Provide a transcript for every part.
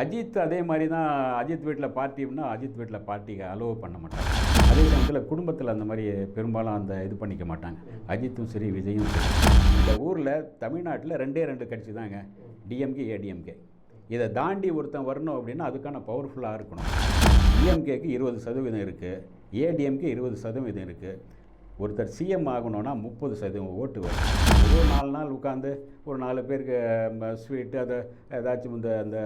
அஜித் அதே மாதிரி தான். அஜித் வீட்டில் பார்ட்டின்னா அஜித் வீட்டில் பார்ட்டிக்கு அலோவ் பண்ண மாட்டாங்க. அதே சமயத்தில் குடும்பத்தில் அந்த மாதிரி பெரும்பாலும் அந்த இது பண்ணிக்க மாட்டாங்க. அஜித்தும் சரி விஜயும் சரி. இந்த ஊரில் தமிழ்நாட்டில் ரெண்டு கட்சி தாங்க, டிஎம்கே ஏடிஎம்கே. இதை தாண்டி ஒருத்தன் வரணும் அப்படின்னா அதுக்கான பவர்ஃபுல்லாக இருக்கணும். டிஎம்கேக்கு 20% இருக்குது, ஏடிஎம்கே 20% இருக்குது. ஒருத்தர் சிஎம் ஆகணும்னா 30% ஓட்டு வரும். ஒரு 4 நாள் உட்காந்து ஒரு 4 பேருக்கு ஸ்வீட்டு அதை ஏதாச்சும் அந்த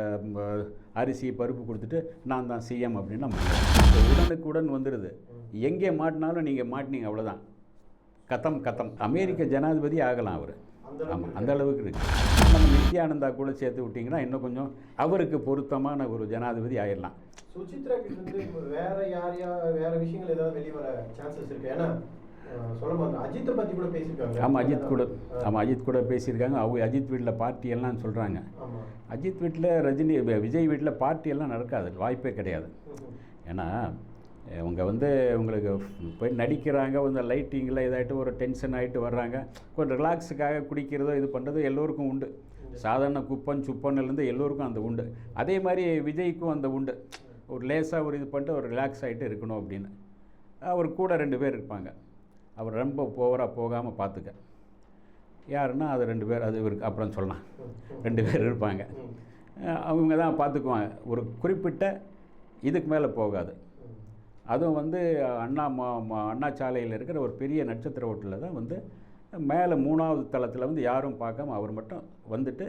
அரிசி பருப்பு கொடுத்துட்டு நான் தான் சிஎம் அப்படின்னா முடியாது. உடனுக்குடன் வந்துடுது. எங்கே மாட்டினாலும் நீங்கள் மாட்டினீங்க அவ்வளோதான், கத்தம். அமெரிக்க ஜனாதிபதி ஆகலாம் அவர். ஆமாம், அந்த அளவுக்கு இருக்குது. நம்ம நித்யானந்தா கூட சேர்த்து விட்டிங்கன்னா இன்னும் கொஞ்சம் அவருக்கு பொருத்தமான ஒரு ஜனாதிபதி ஆயிடலாம். சுசித்ரா வேற விஷயங்கள் ஏதாவது வெளிவர சான்சஸ் இருக்கு? ஏன்னா அஜித்தை பற்றி கூட பேசியிருக்காங்க. ஆமாம், அஜித் கூட பேசியிருக்காங்க. அவங்க அஜித் வீட்டில் பார்ட்டியெல்லாம் சொல்கிறாங்க. அஜித் வீட்டில் ரஜினி விஜய் வீட்டில் பார்ட்டியெல்லாம் நடக்காது, வாய்ப்பே கிடையாது. ஏன்னா அவங்க உங்களுக்கு போய் நடிக்கிறாங்க, லைட்டிங்கில் இதாகிட்டு ஒரு டென்ஷன் ஆகிட்டு வர்றாங்க, கொஞ்சம் ரிலாக்ஸுக்காக குடிக்கிறதோ இது பண்ணுறதோ எல்லோருக்கும் உண்டு. சாதாரண சுப்பன்லேருந்து எல்லோருக்கும் அந்த உண்டு. அதே மாதிரி விஜய்க்கும் அந்த உண்டு. ஒரு லேசாக ஒரு இது பண்ணிட்டு ஒரு ரிலாக்ஸ் ஆகிட்டு இருக்கணும் அப்படின்னு. அவர் கூட 2 பேர் இருப்பாங்க. அவர் ரொம்ப போகாமல் பார்த்துக்க. யாருன்னா அது 2 பேர், அது இவருக்கு அப்புறம் சொல்லலாம். 2 பேர் இருப்பாங்க. அவங்க தான் பார்த்துக்குவாங்க. ஒரு குறிப்பிட்ட இதுக்கு மேலே போகாது. அதுவும் அண்ணா சாலையில் இருக்கிற ஒரு பெரிய நட்சத்திர ஹோட்டலில் தான் மேலே 3வது தளத்தில் யாரும் பார்க்காம அவர் மட்டும் வந்துட்டு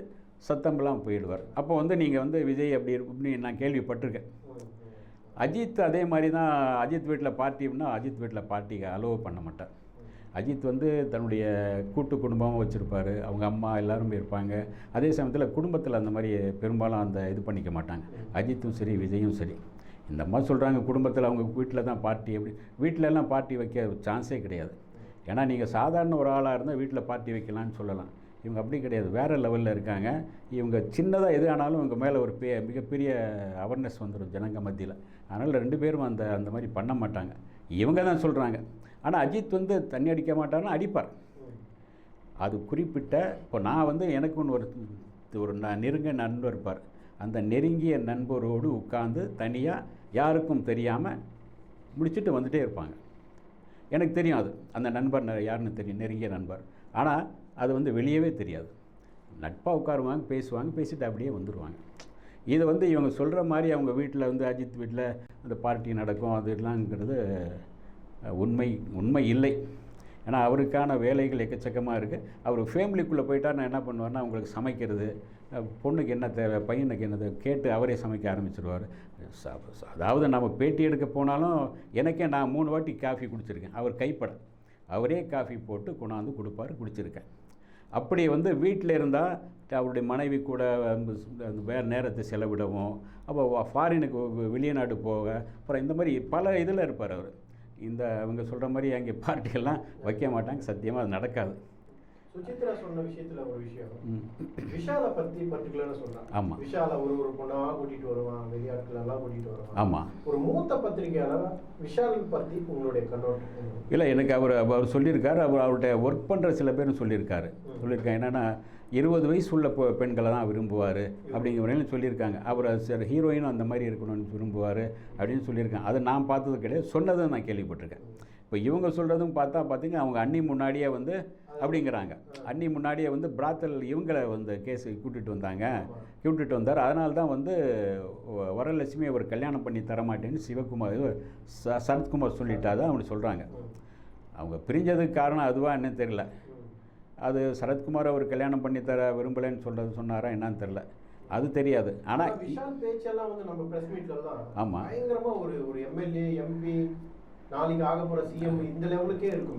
சத்தம்பெல்லாம் போயிடுவார். அப்போ நீங்கள் விஜய் அப்படி இருக்குன்னு நான் கேள்விப்பட்டிருக்கேன். அஜித் அதே மாதிரி தான். அஜித் வீட்டில் பார்ட்டின்னா அஜித் வீட்டில் பார்ட்டிக்கு அலோவ் பண்ண மாட்டார். அஜித் தன்னுடைய கூட்டு குடும்பமும் வச்சுருப்பார். அவங்க அம்மா எல்லாரும் இருப்பாங்க. அதே சமயத்தில் குடும்பத்தில் அந்த மாதிரி பெரும்பாலும் அந்த இது பண்ணிக்க மாட்டாங்க. அஜித்தும் சரி விஜயும் சரி. இந்த அம்மா சொல்கிறாங்க குடும்பத்தில் அவங்க வீட்டில் தான் பார்ட்டி, அப்படி வீட்டிலலாம் பார்ட்டி வைக்க சான்ஸே கிடையாது. ஏன்னா நீங்கள் சாதாரண ஒரு ஆளாக இருந்தால் வீட்டில் பார்ட்டி வைக்கலான்னு சொல்லலாம். இவங்க அப்படி கிடையாது, வேறு லெவலில் இருக்காங்க. இவங்க சின்னதாக எது ஆனாலும் இவங்க மேலே ஒரு மிகப்பெரிய அவேர்னஸ் வந்துடும் ஜனங்க மத்தியில். அதனால் 2 பேரும் அந்த மாதிரி பண்ண மாட்டாங்க. இவங்க தான் சொல்கிறாங்க. ஆனால் அஜித் தண்ணி அடிக்க மாட்டாருன்னா அடிப்பார். அது குறிப்பிட்ட இப்போ நான் எனக்கு ஒரு நெருங்கிய நண்பர் இருப்பார். அந்த நெருங்கிய நண்பரோடு உட்கார்ந்து தனியாக யாருக்கும் தெரியாமல் முடிச்சுட்டு வந்துகிட்டே இருப்பாங்க. எனக்கு தெரியும் அது அந்த நண்பர் யாருன்னு தெரியும், நெருங்கிய நண்பர். ஆனால் அது வெளியவே தெரியாது. நட்பாக உட்காருவாங்க, பேசிட்டு அப்படியே வந்துடுவாங்க. இது இவங்க சொல்கிற மாதிரி அவங்க வீட்டில் அஜித் வீட்டில் அந்த பார்ட்டி நடக்கும் அதெல்லாம்ங்கிறது உண்மை இல்லை. ஏன்னா அவருக்கான வேலைகள் எக்கச்சக்கமாக இருக்குது. அவர் ஃபேமிலிக்குள்ளே போயிட்டால் நான் என்ன பண்ணுவேன்னா அவங்களுக்கு சமைக்கிறது, பொண்ணுக்கு என்ன தேவை, பையனுக்கு என்னது கேட்டு அவரே சமைக்க ஆரம்பிச்சிடுவார். அதாவது நம்ம பேட்டி எடுக்க போனாலும் எனக்கே நான் 3 வாட்டி காஃபி குடிச்சிருக்கேன். அவர் கைப்பட அவரே காஃபி போட்டு கொண்டாந்து கொடுப்பார், குடிச்சிருக்கேன். அப்படி வீட்டில் இருந்தால் அவருடைய மனைவி கூட வேறு நேரத்தை செலவிடவும், அப்போ ஃபாரினுக்கு வெளிநாடு போக, அப்புறம் இந்த மாதிரி பல இதில் இருப்பார் அவர். இவங்க சொல்கிற மாதிரி அங்கே பார்ட்டிகள்லாம் வைக்க மாட்டாங்க. சத்தியமாக அது நடக்காது. சுசித்ரா சொன்ன விஷயத்துல ஒரு விஷயம், விஷாலை பற்றி பர்டிகுலராக சொன்னாங்க. ஆமாம், விஷாலை ஒரு பொண்ணாக கூட்டிகிட்டு வருவான், வெளியாட்கள் எல்லாம் கூட்டிகிட்டு வருவான். ஆமாம். ஒரு மூத்த பத்திரிகையாளர் விஷால் பற்றி உங்களுடைய கண்ணோட்டம்? இல்லை, எனக்கு அவர் சொல்லியிருக்காரு. அவர்கிட்ட ஒர்க் பண்ணுற சில பேரும் சொல்லியிருக்காங்க. என்னென்னா 20 வயசு உள்ள பெண்களை தான் விரும்புவார் அப்படிங்கிற வரையிலும் சொல்லியிருக்காங்க. அவர் சில ஹீரோயினும் அந்த மாதிரி இருக்கணும்னு விரும்புவார் அப்படின்னு சொல்லியிருக்காங்க. அதை நான் பார்த்தது கிடையாது, சொன்னதை நான் கேள்விப்பட்டிருக்கேன். இப்போ இவங்க சொல்கிறதும் பார்த்தீங்க அவங்க அண்ணி முன்னாடியே அப்படிங்கிறாங்க. அண்ணி முன்னாடியே பிராத்தல் இவங்களை கேஸு கூட்டிகிட்டு வந்தார். அதனால தான் வரலட்சுமி அவர் கல்யாணம் பண்ணி தரமாட்டேன்னு சரத்குமார் சொல்லிட்டா தான் அவங்க சொல்கிறாங்க. அவங்க பிரிஞ்சதுக்கு காரணம் அதுவாக என்னன்னு தெரியல. அது சரத்குமார் அவர் கல்யாணம் பண்ணி தர விரும்பலைன்னு சொன்னாரா என்னன்னு தெரியல, அது தெரியாது. ஆனால் விஷால் பேச்செல்லாம் நம்ம பிரஸ் மீட்லாம் ஆமாம் பயங்கரமாக ஒரு எம்எல்ஏ எம்பி நாளைக்கு ஆக போகிற சிஎம் இந்த லெவலுக்கே இருக்கும்.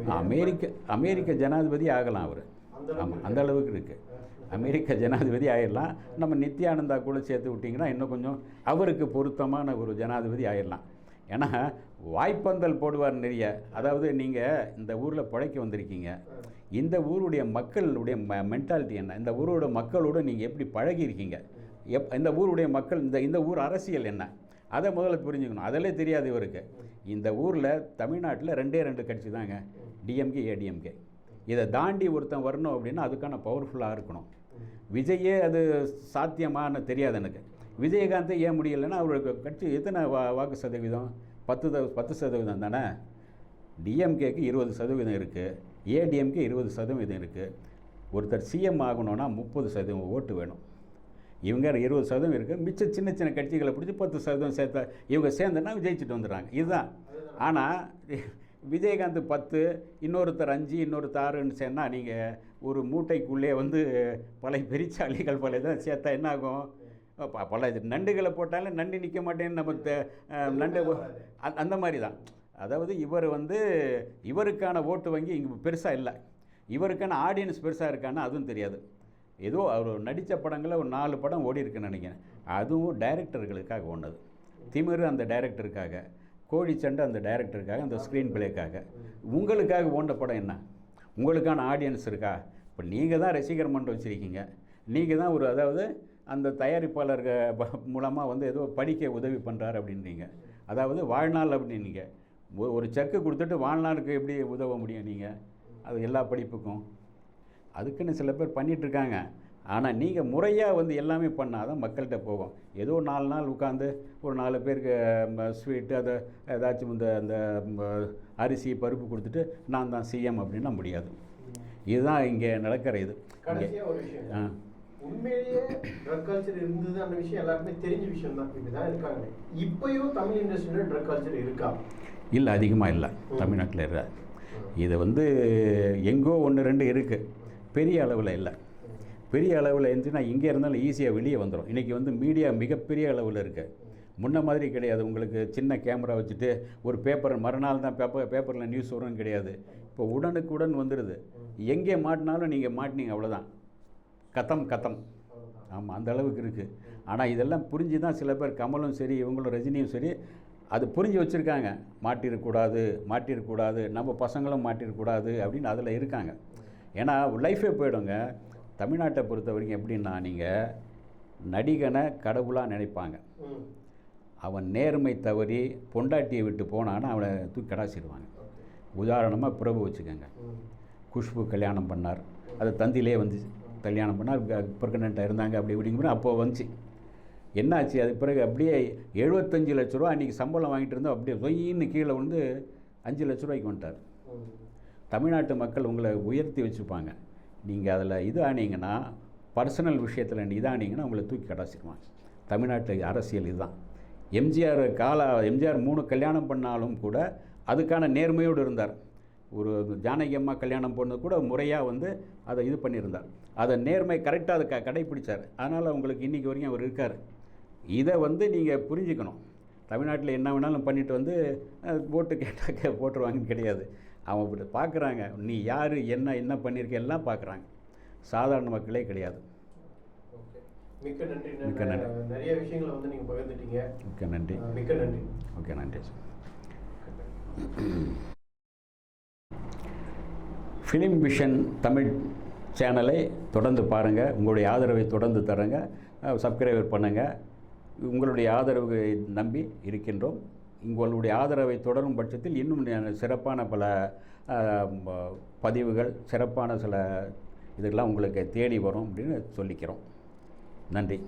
அமெரிக்க ஜனாதிபதி ஆகலாம் அவர். ஆமாம், அந்த அளவுக்கு இருக்குது. அமெரிக்க ஜனாதிபதி ஆயிடலாம். நம்ம நித்யானந்தா கூட சேர்த்து விட்டிங்கன்னா இன்னும் கொஞ்சம் அவருக்கு பொருத்தமான ஒரு ஜனாதிபதி ஆயிடலாம். ஏன்னா வாய்ப்பந்தல் போடுவார் நிறைய. அதாவது நீங்கள் இந்த ஊரில் பிழைக்க வந்திருக்கீங்க, இந்த ஊருடைய மக்களுடைய மென்டாலிட்டி என்ன, இந்த ஊரோட மக்களோடு நீங்கள் எப்படி பழகியிருக்கீங்க, இந்த ஊருடைய மக்கள் இந்த ஊர் அரசியல் என்ன, அதை முதல்ல புரிஞ்சுக்கணும். அதிலே தெரியாது இவருக்கு. இந்த ஊரில் தமிழ்நாட்டில் 2 கட்சி தாங்க, டிஎம்கே ஏடிஎம்கே. இதை தாண்டி ஒருத்தன் வரணும் அப்படின்னா அதுக்கான பவர்ஃபுல்லாக இருக்கணும். விஜயே அது சாத்தியமானு தெரியாது எனக்கு. விஜயகாந்தை ஏன் முடியலைன்னா அவருக்கு கட்சி எத்தனை வாக்கு சதவீதம் 10% தானே. டிஎம்கேக்கு 20% இருக்குது, ஏடிஎம்கே 20% இருக்குது. ஒருத்தர் சிஎம் ஆகணும்னா 30% ஓட்டு வேணும். இவங்க 20% இருக்குது. மிச்சம் சின்ன சின்ன கட்சிகளை பிடிச்சி 10% சேர்த்தா இவங்க சேர்ந்தனா ஜெயிச்சுட்டு வந்துடுறாங்க. இதுதான். ஆனால் விஜயகாந்த் 10, இன்னொருத்தர் 5, இன்னொருத்தர் 6ன்னு சேர்னால் நீங்கள் ஒரு மூட்டைக்குள்ளே வந்து பல பெரிச்சாளிகள் பல இதை சேர்த்தா என்ன ஆகும்? பல நண்டுகளை போட்டாலும் நண்டு நிற்க மாட்டேன்னு நம்ம நண்டு அந்த மாதிரி தான். அதாவது இவர் வந்து இவருக்கான ஓட்டு வங்கி இங்கே பெருசாக இல்லை, இவருக்கான ஆடியன்ஸ் பெருசாக இருக்கான்னு அதுவும் தெரியாது. ஏதோ அவர் நடித்த படங்களில் ஒரு 4 படம் ஓடி இருக்குன்னு நினைக்கிறேன். அதுவும் டைரக்டர்களுக்காக ஓடுனது. திமிரு அந்த டைரக்டருக்காக, கோழிச்சண்டை அந்த டைரக்டருக்காக, அந்த ஸ்க்ரீன் பிளேக்காக. உங்களுக்காக ஓடின படம் என்ன? உங்களுக்கான ஆடியன்ஸ் இருக்கா? இப்போ நீங்கள் தான் ரசிகர் மன்றம் வச்சுருக்கீங்க, நீங்கள் தான் ஒரு அதாவது அந்த தயாரிப்பாளர்கள் மூலமாக வந்து ஏதோ படிக்க உதவி பண்ணுறாரு அப்படின்றீங்க. அதாவது வாழ்நாள் அப்படின்னீங்க. ஒரு செக்கு கொடுத்துட்டு வாழ்நாளுக்கு எப்படி உதவ முடியும் நீங்கள்? அது எல்லா படிப்புக்கும் அதுக்குன்னு சில பேர் பண்ணிகிட்ருக்காங்க. ஆனால் நீங்கள் முறையாக வந்து எல்லாமே பண்ணால் தான் மக்கள்கிட்ட போகும். ஏதோ 4 நாள் உட்காந்து ஒரு 4 பேருக்கு ஸ்வீட்டு அதை ஏதாச்சும் அந்த அரிசி பருப்பு கொடுத்துட்டு நான் தான் சிஎம் அப்படின்னா முடியாது. இதுதான் இங்கே நடக்கிற இது. உண்மையிலேயே ட்ரக் கல்ச்சர் இருந்தது அந்த விஷயம் எல்லாருக்குமே தெரிஞ்ச விஷயம் தான். இப்படி தான் இருக்காங்க. இப்போயும் தமிழ் இண்டஸ்ட்ரியில் ட்ரக் கல்ச்சர் இருக்கா? இல்லை, அதிகமாக இல்லை தமிழ்நாட்டில் இல்லை. இது வந்து எங்கோ 1-2 இருக்குது, பெரிய அளவில் இல்லை. பெரிய அளவில் இருந்துச்சுன்னா இங்கே இருந்தாலும் ஈஸியாக வெளியே வந்துடும். இன்றைக்கி வந்து மீடியா மிகப்பெரிய அளவில் இருக்குது. முன்ன மாதிரி கிடையாது. உங்களுக்கு சின்ன கேமரா வச்சுட்டு ஒரு பேப்பர் மறுநாள் தான் பேப்பரில் நியூஸ் வரும்னு கிடையாது. இப்போ உடனுக்குடன் வந்துடுது. எங்கே மாட்டினாலும் நீங்கள் மாட்டினீங்க அவ்வளோதான், கத்தம். ஆமாம், அந்த அளவுக்கு இருக்குது. ஆனால் இதெல்லாம் புரிஞ்சு தான் சில பேர், கமலும் சரி இவங்களும் ரஜினியும் சரி, அது புரிஞ்சு வச்சுருக்காங்க. மாட்டிடக்கூடாது, நம்ம பசங்களும் மாட்டிடக்கூடாது அப்படின்னு அதில் இருக்காங்க. ஏன்னா லைஃபே போயிடுங்க. தமிழ்நாட்டை பொறுத்த வரைக்கும் எப்படின்னா, நீங்கள் நடிகனை கடவுளாக நினைப்பாங்க. அவன் நேர்மை தவறி பொண்டாட்டியை விட்டு போனான்னா அவனை தூக்கி கடாசிடுவாங்க. உதாரணமாக பிரபு வச்சுக்கோங்க. குஷ்பு கல்யாணம் பண்ணார், அது தந்திலே வந்து கல்யாணம் பண்ணார், ப்ரெக்னெண்ட்டாக இருந்தாங்க, அப்படி இப்படிங்கிற அப்போது வந்துச்சு. என்னாச்சு? அதுக்கு பிறகு அப்படியே 75 லட்ச ரூபா அன்றைக்கி சம்பளம் வாங்கிட்டு இருந்தோம், அப்படியே தொயின்னு கீழே வந்து 5 லட்ச ரூபாய்க்கு வந்துட்டார். தமிழ்நாட்டு மக்கள் உங்களை உயர்த்தி வச்சுப்பாங்க. நீங்கள் அதில் இது ஆனீங்கன்னா, பர்சனல் விஷயத்தில் இதானீங்கன்னா உங்களை தூக்கி கடாசிடுவாங்க. தமிழ்நாட்டு அரசியல் இதுதான். எம்ஜிஆர் 3 கல்யாணம் பண்ணாலும் கூட அதுக்கான நேர்மையோடு இருந்தார். ஒரு ஜானகி அம்மா கல்யாணம் பண்ணது கூட முறையாக வந்து அதை இது பண்ணியிருந்தார். அதை நேர்மை கரெக்டாக அதை கடைப்பிடிச்சார். அதனால் உங்களுக்கு இன்றைக்கி வரைக்கும் அவர் இருக்கார். இதை வந்து நீங்கள் புரிஞ்சுக்கணும். தமிழ்நாட்டில் என்ன வேணாலும் பண்ணிட்டு வந்து ஓட்டு கேட்டாக்க போட்டுருவாங்கன்னு கிடையாது. அவங்க பார்க்குறாங்க, நீ யார், என்ன பண்ணியிருக்க எல்லாம் பார்க்குறாங்க. சாதாரண மக்களே கிடையாது. மிக்க நன்றி. நிறைய விஷயங்களை வந்து நீங்கள் பகிர்ந்துட்டீங்க. மிக்க நன்றி. ஓகே, நன்றி சார். ஃபிலிம் விஷன் தமிழ் சேனலை தொடர்ந்து பாருங்கள். உங்களுடைய ஆதரவை தொடர்ந்து தரங்க, சப்ஸ்கிரைபர் பண்ணுங்கள். உங்களுடைய ஆதரவை நம்பி இருக்கின்றோம். உங்களுடைய ஆதரவை தொடரும் பட்சத்தில் இன்னும் சிறப்பான பல பதிவுகள், சிறப்பான சில இதெல்லாம் உங்களுக்கு தேடி வரும் அப்படின்னு சொல்லிக்கிறோம். நன்றி.